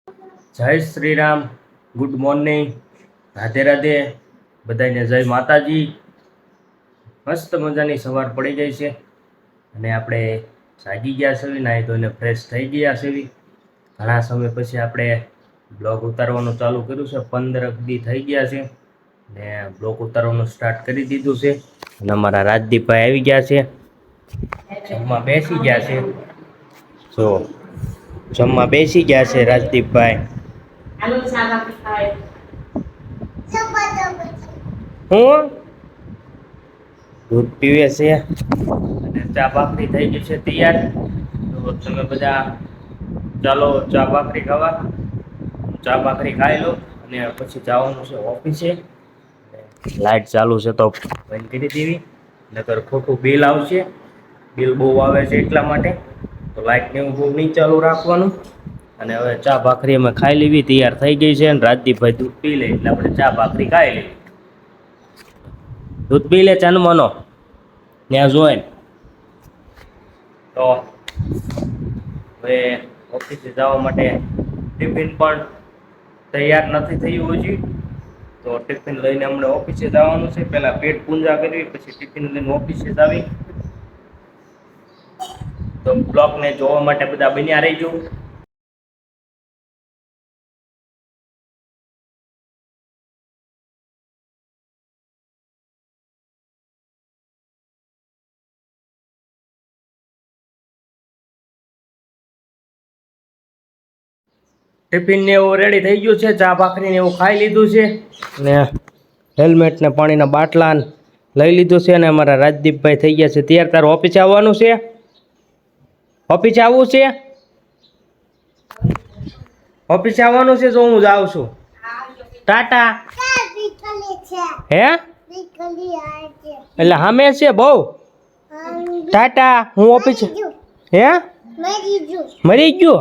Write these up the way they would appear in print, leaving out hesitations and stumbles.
જય Shri Ram, good morning, Radhe Radhe, બધાને જય માતાજી. મસ્ત મજાની સવાર પડી ગઈ છે અને આપણે જાગી ગયા છે, નાહી ધોઈને ફ્રેશ થઈ ગયા છે. ઘણા સમય પછી આપણે બ્લોગ ઉતારવાનું ચાલુ કર્યું છે. 15 દી થઈ ગયા છે ને બ્લોગ ઉતારવાનું સ્ટાર્ટ કરી દીધું છે. અને અમારા રાજદીપભાઈ આવી ગયા છે, જમવા બેસી ગયા છે. જો જમવા બેસી ગયા છે રાજદીપભાઈ. હું દૂધ પીવે છે અને ચા ભાખરી થઈ ગઈ છે તૈયાર. તો તમે બધા ચાલો ચા ભાખરી ખાવા. ચા ભાખરી ખાઈ લો અને પછી જવાનું છે ઓફિસે. લાઈટ ચાલુ છે તો બંધ કરી દેવી, નકર ખોટું બિલ આવશે. બિલ બહુ આવે છે એટલા માટે તો લાઈટ ને એવું બહુ નહીં ચાલુ રાખવાનું. અને હવે ચા ભાખરી અમે ખાઈ લેવી, તૈયાર થઈ ગઈ છે. અને રાજદીપભાઈ દૂધ પી લે એટલે આપણે ચા ભાખરી ખાઈ લેવી. દૂધ પી લે ચાનમાનો ત્યાં જોઈને. તો હવે ઓફિસે જવા માટે ટિફિન પણ તૈયાર નથી થયું હજી. તો ટિફિન લઈને અમને ઓફિસે જવાનું છે. પહેલાં પેટ પૂંજા કરવી, પછી ટિફિન લઈને ઓફિસે જવી. તો બ્લોગને જોવા માટે બધા બન્યા રહીજો. ટિફિન ને એવું રેડી થઈ ગયું છે, ચા ભાખરી ને એવું ખાઈ લીધું છે ને હેલ્મેટ ને પાણીના બાટલા લઈ લીધું છે. અને અમારા રાજદીપભાઈ થઈ ગયા છે તૈયાર. તારું ઓફિસે આવવાનું છે? ઓફિસે આવવું છે? ઓફિસે આવવાનું છે તો હું જાઉં છું. ટાટા. હે એટલે સામે છે બહુ. ટાટા. હું ઓફિસે. હે મરી ગયો?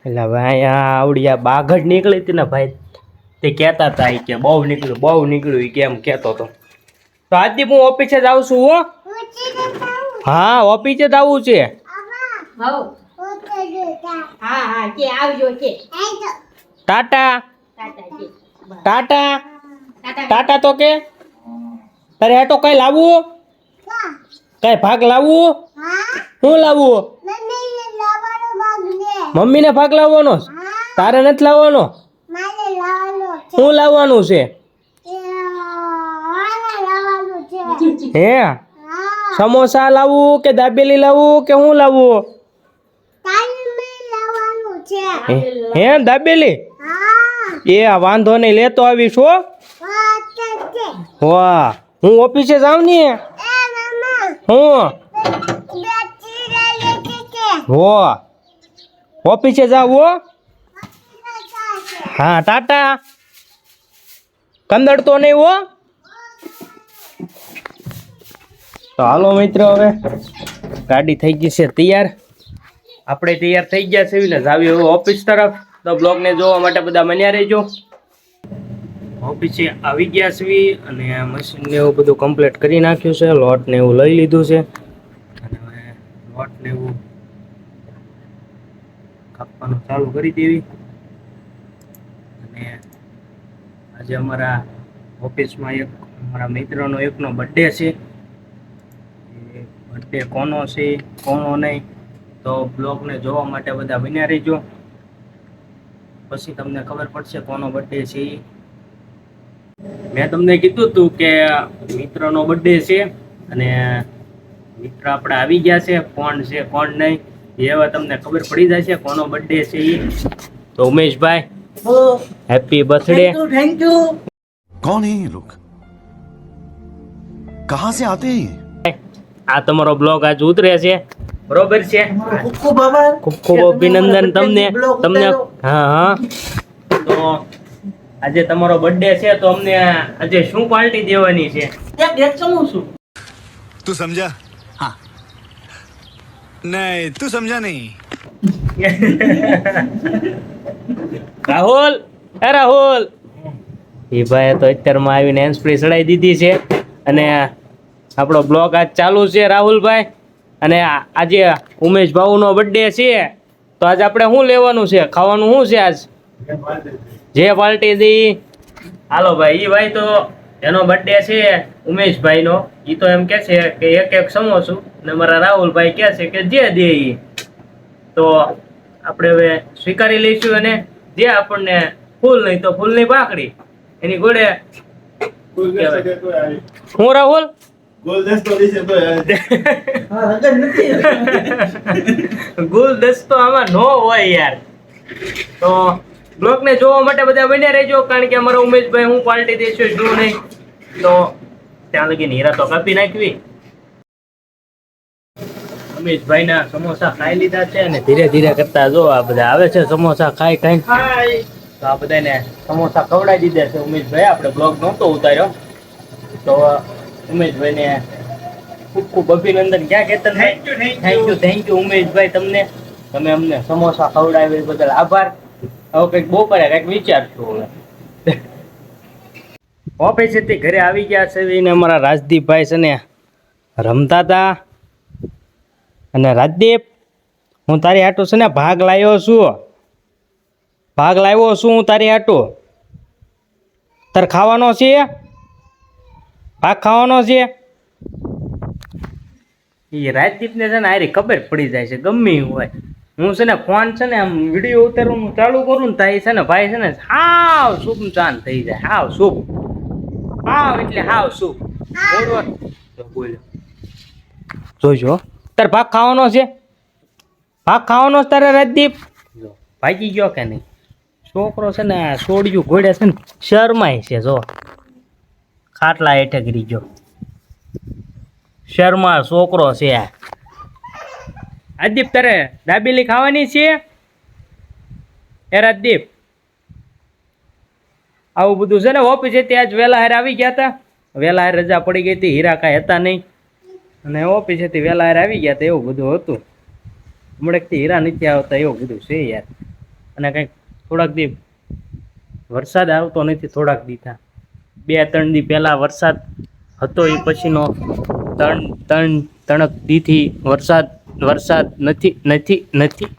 એટલે ભાઈ આવડિયા બાઘડ નીકળી હતી ને ભાઈ, તે કહેતા હતા કે બહુ નીકળ્યું કેમ કહેતો હતો. તો આજથી હું ઓફિસે જ આવું છું. હો હા, ઓફિસે જ આવવું છે. ટાટા ટાટા ટાટા. તો કે તારે હેઠો કઈ લાવવું? કઈ ભાગ લાવવું? શું લાવવું? મમ્મીને ભાગ લાવવાનો? તારે નથી લાવવાનો? શું લાવવાનું છે? હે સમોસા લાવવું કે દાબેલી લાવવું કે શું લાવવું? હે દાબેલી? એ વાંધો નહીં, લેતો આવીશ. હો વાહ, હું ઓફિસે જાઉં ને. હું હો ઓફિસે જાવ. હો હા, ટાટા. કંદડતો નહીં. હો તો હાલો મિત્રો, હવે ગાડી થઈ ગઈ છે તૈયાર. આપણે તૈયાર થઈ ગયા છે ને જાવી હવે ઓફિસ તરફ. તો બ્લોગને જોવા માટે બધા બન્યા રહેજો. ઓફિસે આવી ગયા છે અને મશીન ને એવું બધું કમ્પ્લીટ કરી નાખ્યું છે. લોટ ને એવું લઈ લીધું છે અને હવે લોટ ને એવું કાપવાનું ચાલુ કરી દેવી. અને આજે અમારા ઓફિસમાં અમારા મિત્રનો એકનો બર્થડે છે. બર્થડે કોનો છે કોનો નહીં તો બ્લોગને જોવા માટે બધા બન્યા રહીજો, પછી તમને ખબર પડશે કોનો બર્થડે છે. મેં તમને કીધું હતું કે મિત્રનો બર્થડે છે અને મિત્ર આપણે આવી ગયા છે. કોણ છે કોણ નહીં એ હવે તમને ખબર પડી જશે કોનો બર્થડે છે એ. તો Umeshbhai, happy birthday. Thank you. कौन है ये लोग, कहां से आते हैं? આ તમારો બ્લોગ આજ ઉતરે છે, બરોબર છે? खूब आभार, ખૂબ ખૂબ અભિનંદન તમને. હા હા. તો આજે તમારો બર્થડે છે તો અમને આજે શું પાર્ટી દેવાની છે? तू समझा? हाँ नहीं, तू समझा नहीं. રાહુલ, એ રાહુલ. એ ભાઈ તો અત્યારમાં આવીને હેન્ડ સ્પ્રે ચડાવી દીધી છે અને આપણો બ્લોગ આજ ચાલુ છે રાહુલભાઈ. અને આજે ઉમેશ ભાઉનો બર્થડે છે તો આજ આપણે શું લેવાનું છે, ખાવાનું શું છે આજ? જે પાર્ટી દી. હાલો ભાઈ, ઈ ભાઈ તો એનો બર્થડે છે ઉમેશભાઈ નો, ઈ તો એમ કે છે કે એક સમોસું, ને મારા રાહુલભાઈ કે છે કે જે દે ઈ. તો આપણે હવે સ્વીકારી લઈશું, અને જે આપણને ફૂલ નહીં તો ફૂલની પાકડી એની ઘોડે હું રાહુલ ગુલદસ્તો આમાં નો હોય યાર. તો બ્લોગ ને જોવા માટે બધા બન્યા રહેજો, કારણ કે અમારા ઉમેશભાઈ હું પાર્ટી દેશું શું નહીં. તો ત્યાં લગી હીરા તો કાપી નાખવી. ઉમેશભાઈ ના સમોસા ખાઈ લીધા છે, અને ધીરે ધીરે કરતા જો આ બધા આવે છે સમોસા ખાઈ ખાઈ. તો આ બધાને સમોસા ખવડાવી દીધા છે ઉમેશભાઈ. આપણે બ્લોગ નહોતો ઉતાર્યો, તો ઉમેશભાઈ ને ખૂબ ખૂબ અભિનંદન. ક્યાં કેતન? થેન્ક યુ ઉમેશભાઈ, તમને તમે અમને સમોસા ખવડાવે એ બદલ આભાર. હવે કંઈક બપોરે કંઈક વિચારશું. હવે ઓફિસેથી ઘરે આવી ગયા છે ને અમારા રાજદીપભાઈ છે ને રમતા હતા. અને રાજદીપ, હું તારી હાટું છે ને ભાગ લાવ્યો છું. હું તારી હાટું. તાર ખાવાનો છે? ભાગ ખાવાનો છે? એ રાજદીપને છે ને આરી ખબર પડી જાય છે ગમે એવું હોય. હું છે ને ફોન છે ને આમ વિડીયો ઉતારવાનું ચાલુ કરું ને તાઈ છે ને ભાઈ છે ને હાવ શુભ ચાંદ થઈ જાય. હાવ શુભ, હાવ એટલે હાવ શુભ. બોલો જોજો. તાર ભાગ ખાવાનો છે? ભાગ ખાવાનો છે તારે રાજદીપ? જો ભાગી ગયો કે નહીં છોકરો છે ને. છોડ્યું ઘોડે છે ને શરમાય છે. જો ખાટલા હેઠે ગરી ગયો. શર્મા છોકરો છે. રાજદીપ, તારે દાબેલી ખાવાની છે? એ રાજદીપ, આવું બધું છે ને ઓફિસેથી આજ વહેલા હારે આવી ગયા હતા. વહેલા હારે રજા પડી ગઈ હતી, હીરા કાંઈ હતા નહીં, અને ઓફિસેથી વહેલા હારે આવી ગયા હતા. એવું બધું હતું. હમણાંથી હીરા નથી આવતા એવું બધું છે યાર. અને કંઈક થોડાક દી વરસાદ આવતો નથી. થોડાક દીધા 2-3 દી પહેલાં વરસાદ હતો, એ પછીનો 3 દીથી વરસાદ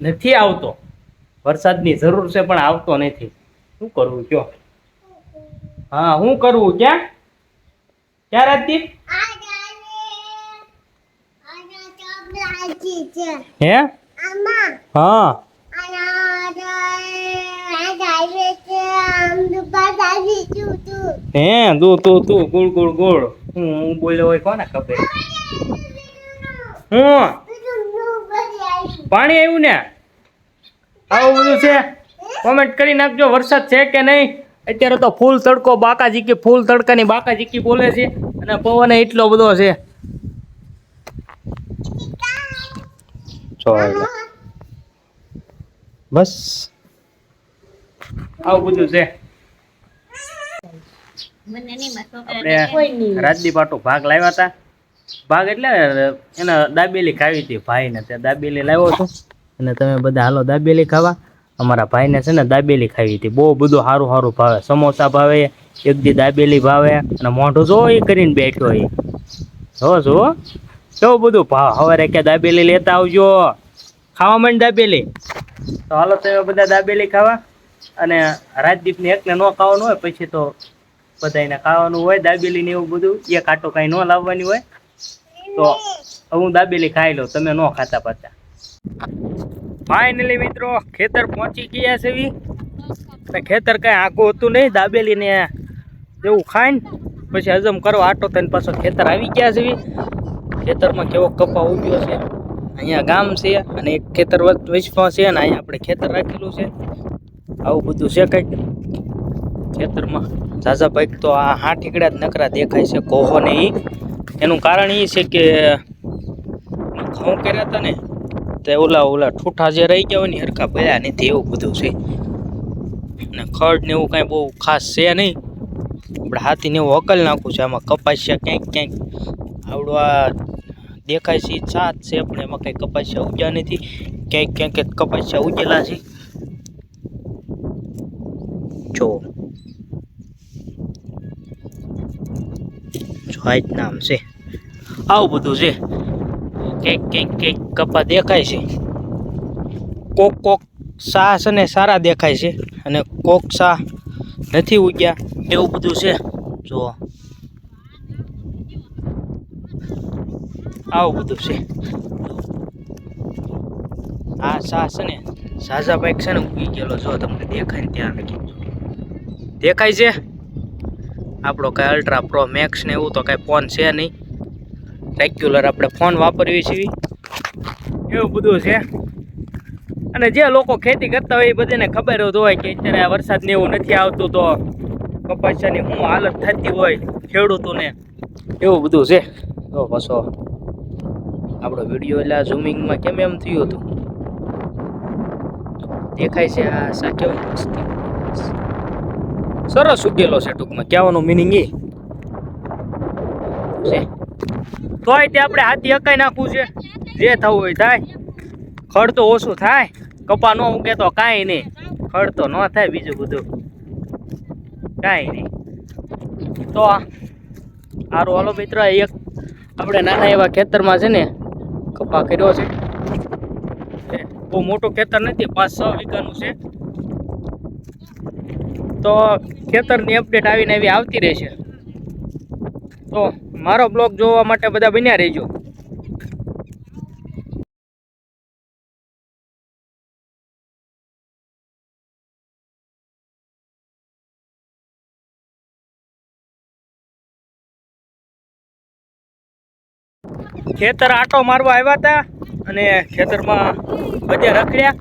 નથી આવતો. વરસાદની જરૂર છે પણ આવતો નથી. શું કરવું કયો? હા, શું કરવું? ક્યાં રાજદીપ? હે? હા. હે તું ગુળ હું બોલ્યો હોય કોને ખબર. હું પાણી આવ્યું ને? આવું બધું છે. કોમેન્ટ કરી નાખજો વરસાદ છે કે નહીં. અત્યારે તો ફૂલ તડકો બાકાજીકી, ફૂલ તડકાની બાકાજીકી બોલે છે, અને પવન એટલો બધો છે. બસ આવું બધું છે. આપણે રાજદીપ આટો ભાગ લાવ્યા હતા. ભાગ એટલે એને દાબેલી ખાવી હતી ભાઈને. ત્યાં દાબેલી લાવ્યો હતો, અને તમે બધા હાલો દાબેલી ખાવા. અમારા ભાઈને છે ને દાબેલી ખાવી હતી. બહુ બધું સારું સારું ભાવે. સમોસા ભાવે, એક દી દાબેલી ભાવે, અને મોઢું જો એ કરીને બેઠો એ જો કેવું બધું ભાવ. સવારે કે દાબેલી લેતા આવજો, ખાવા માંડ દાબેલી. તો હાલો તમે બધા દાબેલી ખાવા. અને રાજદીપને એકને ન ખાવાનું હોય, પછી તો બધાને ખાવાનું હોય દાબેલી ને એવું બધું. એક આટો કાંઈ ન લાવવાની હોય. તો હું દાબેલી ખાઈ લઉં, તમે ન ખાતા પાછા. ફાઇનલી મિત્રો ખેતર પહોંચી ગયા છે. ખેતર કાંઈ આખું હતું નહીં. દાબેલી ને જેવું ખાઈને પછી હજમ કરો આટો થઈને પાછો ખેતર આવી ગયા છે. ખેતરમાં કેવો કપા ઉગ્યો છે. અહીંયા ગામ છે, અને એક ખેતર વચમાં છે, અને અહીંયા આપણે ખેતર રાખેલું છે. આવું બધું છે કંઈક ખેતરમાં. ઝાઝા ભાઈ તો આ હાથીકડા જ નકરા દેખાય છે, કોહો ને એ. એનું કારણ એ છે કે ઘઉં કર્યા હતા ને, તે ઓલા ઠૂઠા જે રહી ગયા હોય ને હરખા ભર્યા નથી, એવું બધું છે. અને ખડ ને એવું કાંઈ બહુ ખાસ છે નહીં. આપણે હાથીને એવું હકલ નાખવું છે. આમાં કપાસિયા ક્યાંક આવડવા દેખાય છે, સાત છે, પણ એમાં કંઈ કપાસિયા ઉગ્યા નથી. ક્યાંક કપાસિયા ઉગેલા છે. જો આ જ નામ છે. આવું બધું છે. ક્યાંક કપા દેખાય છે. કોક સા છે ને સારા દેખાય છે અને કોક સા નથી ઉગ્યા એવું બધું છે. જો આવું બધું છે. આ સા છે ને ઝાઝા બાઈક છે ને ઉગી ગયેલો. જો તમને દેખાય ને ત્યાં લગી દેખાય છે. આપણો કાંઈ અલ્ટ્રા પ્રો મેક્સ ને એવું તો કાંઈ ફોન છે નહીં. રેગ્યુલર આપણે ફોન વાપરવી છીએ એવું બધું છે. અને જે લોકો ખેતી કરતા હોય એ બધાને ખબર જ હોય કે અત્યારે આ વરસાદ ને એવું નથી આવતું તો કપાસિયાની શું હાલત થતી હોય ખેડૂતોને એવું બધું છે. તો પાછો આપણો વિડીયો એટલે ઝૂમિંગમાં કેમ એમ થયું હતું દેખાય છે. આ સા કેવું સરસ ઉગેલો છે. ટૂંકમાં કહેવાનું મિનિંગ એ છે. તોય તે આપણે હાથી હકાઈ નાખવું છે. જે થવું હોય થાય. ખડ તો ઓછું થાય. કપા ન ઉગે તો કાંઈ નહીં. ખડ તો ન થાય. બીજું બધું કાંઈ નહીં. તો સારું હાલો મિત્ર, એક આપણે નાના એવા ખેતરમાં છે ને કપા કર્યો છે. બહુ મોટું ખેતર નથી, 5-6 વીઘાનું છે. તો ખેતરની અપડેટ આવીને એવી આવતી રહેશે. તો મારો બ્લોગ જોવા માટે બધા બન્યા રહેજો. ખેતર આટો મારવા આવ્યા હતા અને ખેતરમાં બધે રખડ્યા.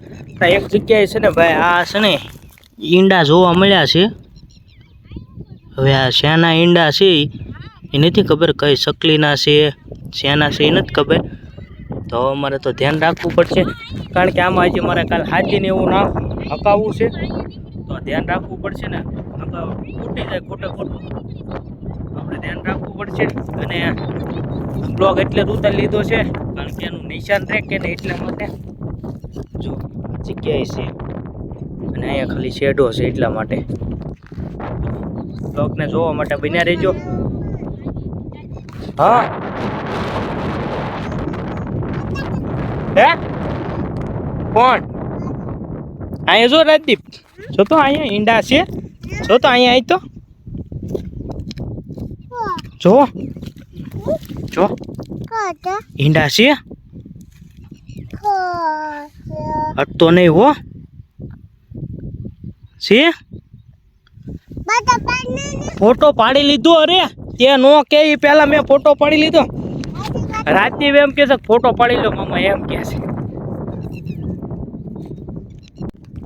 એક જગ્યાએ છે ને ભાઈ આ છે ને ઈંડા જોવા મળ્યા છે. હવે આ શેના ઈંડા છે એ નથી ખબર, કઈ સકલીના છે શેના છે એ નથી ખબર. તો અમારે તો ધ્યાન રાખવું પડશે, કારણ કે આમાં હજી મારે કાલે હાથીને એવું ના હકાવવું છે. તો ધ્યાન રાખવું પડશે ને, ફૂટી જાય ખોટે ખોટું. આપણે ધ્યાન રાખવું પડશે. અને બ્લોગ એટલે જ ઉતારી લીધો છે કારણ કે એનું નિશાન રહે કે ને એટલા માટે. જો જગ્યાએ છે અને અહીંયા ખાલી શેડો છે એટલા માટે. બ્લોગને જોવા માટે બન્યા રહેજો. હા હે કોણ અહીંયા જો રાજદીપ જો તો અહીંયા ઈંડા છે. જો તો અહીંયા આવી તો જો જો ઈંડા છે. હટતો નહીં હો છે. ફોટો પાડી લીધો. અરે તે નો કે પેલા મેં ફોટો પાડી લીધો. રાજદીપ એમ કે છે ફોટો પાડી લો મામા એમ કે છે.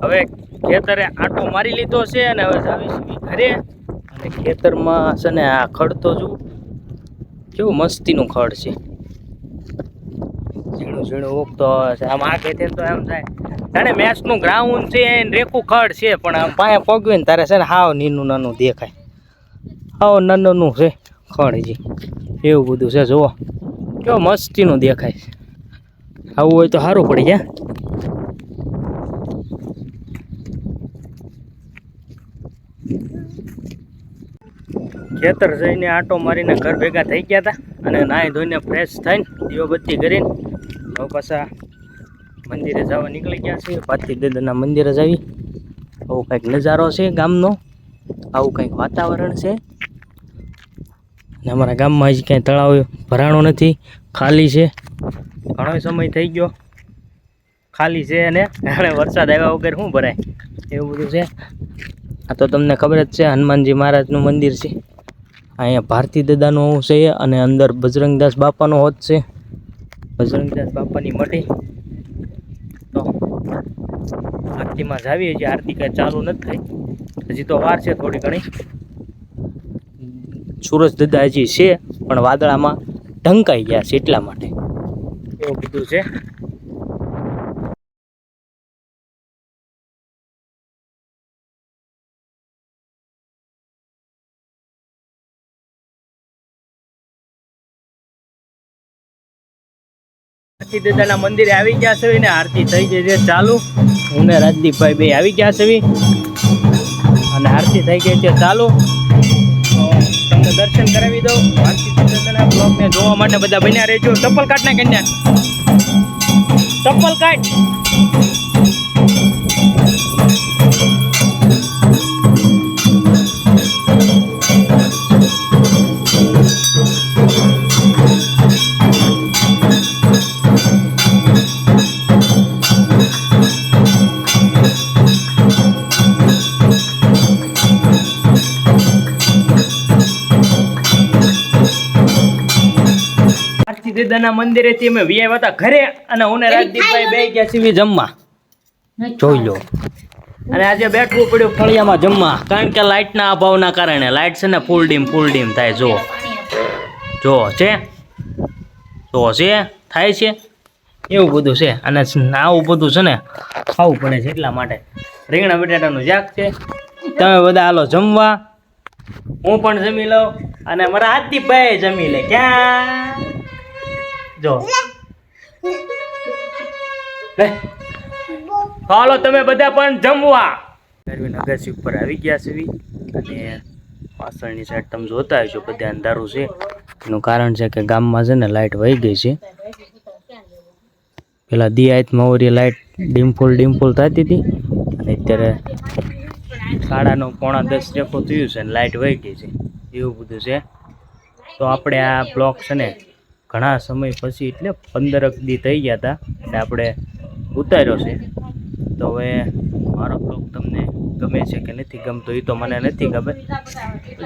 હવે ખેતરે આટો મારી લીધો છે અને હવે જાવીશું ઘરે. અને ખેતરમાં છે ને આ ખડ તો જો કેવું મસ્તીનું ખડ છે. ઝીણું ઝીણું ઉગતો છે. આમ આગળ તો એમ થાય જાણે મેચનું ગ્રાઉન્ડ છે એને રેખું ખડ છે, પણ આમ પાસે પગવે ને તારે છે ને હાવ નીનું નાનું દેખાય. હાવ નાનું છે ખડ હજી એવું બધું છે. જુઓ કેવું મસ્તીનું દેખાય છે. આવું હોય તો સારું પડી જાય. ખેતર જઈને આટો મારીને ઘર ભેગા થઈ ગયા હતા અને નાહી ધોઈને ફ્રેશ થઈને દીવાબત્તી કરીને હવે પાછા મંદિરે જવા નીકળી ગયા છે. પાર્થિવ દાદાના મંદિરે જવી. આવો કંઈક નજારો છે ગામનો, આવું કંઈક વાતાવરણ છે. અને અમારા ગામમાં હજી કાંઈ તળાવ ભરાણો નથી, ખાલી છે. ઘણો સમય થઈ ગયો ખાલી છે અને વરસાદ આવ્યા વગર શું ભરાય એવું બધું છે. આ તો તમને ખબર જ છે હનુમાનજી મહારાજનું મંદિર છે. અહીંયા ભારતી દાદાનું છે અને અંદર બજરંગદાસ બાપાનો હોત છે. બજરંગદાસ બાપાની મઢી. તો આરતીમાં જાવી. હજી આરતી કાંઈ ચાલુ નથી થઈ, હજી તો વાર છે થોડી ઘણી. સૂરજ દાદા હજી છે પણ વાદળામાં ઢંકાઈ ગયા છે એટલા માટે એવું બધું છે. દાદાના મંદિરે આવી ગયા છે ને આરતી થઈ ગઈ છે ચાલુ. હું ને રાજદીપભાઈ બે આવી ગયા છે અને આરતી થઈ ગઈ છે ચાલુ. તો તમને દર્શન કરાવી દઉં. આરતી દાદાના બ્લોગને જોવા માટે બધા બન્યા રહેજો. ચપ્પલ કાઢ ના કન્યા, ચપ્પલ કાઢ. આરતી દાદાના મંદિરેથી અમે વ્યાયા હતા ઘરે અને હું ને રાજદીપભાઈ બે ગયા છીએ જમવા. જોઈ લો. અને આજે બેઠવું પડ્યું ફળિયામાં જમવા કારણ કે લાઇટના અભાવના કારણે લાઇટ છે ને ફૂલ ડીમ થાય. જો છે થાય છે એવું બધું છે. અને આવું બધું છે ને ખાવું પડે છે એટલા માટે. રીંગણા બટાટાનું શાક છે. તમે બધા હાલો જમવા, હું પણ જમી લઉં અને મારા હાથીભાઈ જમી લે. ક્યાં જો હાલો તમે બધા પણ જમવા. નગરસી ઉપર આવી ગયા છે અને પાછળની સાઈડ તમે જોતા હશો બધે અંધારું છે. એનું કારણ છે કે ગામમાં છે ને લાઇટ વહી ગઈ છે. પેલા દિયાતમાં ઓરી લાઇટ ડીમફુલ થતી હતી અને અત્યારે 9:30 જેવું થયું છે ને લાઇટ વહી ગઈ છે. એવું બધું છે. તો આપણે આ બ્લોગ છે ને ઘણા સમય પછી એટલે 15 દી થઈ ગયા હતા એટલે આપણે ઉતાર્યો છે. તો હવે મારો બ્લોગ તમને ગમે છે કે નથી ગમતો એ તો મને નથી ખબર.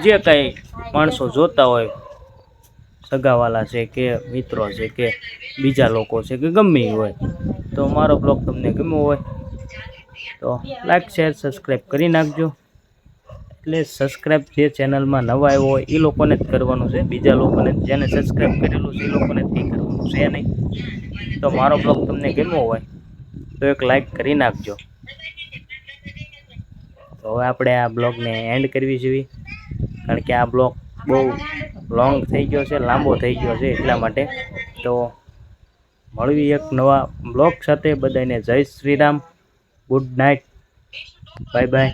જે કાંઈ માણસો જોતા હોય, સગાવાલા છે કે મિત્રો છે કે બીજા લોકો છે કે ગમે એ હોય, તો મારો બ્લોગ તમને ગમ્યો હોય તો લાઈક શેર સબસ્ક્રાઈબ કરી નાખજો. એટલે સબસ્ક્રાઈબ જે ચેનલમાં નવા આવ્યો હોય એ લોકોને જ કરવાનું છે. બીજા લોકોને જેને સબસ્ક્રાઈબ કરેલું છે એ લોકોને જ કંઈ કરવાનું છે નહીં. તો મારો બ્લોગ તમને ગમ્યો હોય તો એક લાઈક કરી નાખજો. તો હવે આપણે આ બ્લોગને એન્ડ કરવી જોઈએ કારણ કે આ બ્લોગ બહુ લોંગ થઈ ગયો છે, લાંબો થઈ ગયો છે એટલા માટે. તો મળવી એક નવા બ્લોગ સાથે. બધાને જય Shri Ram, good night, bye bye.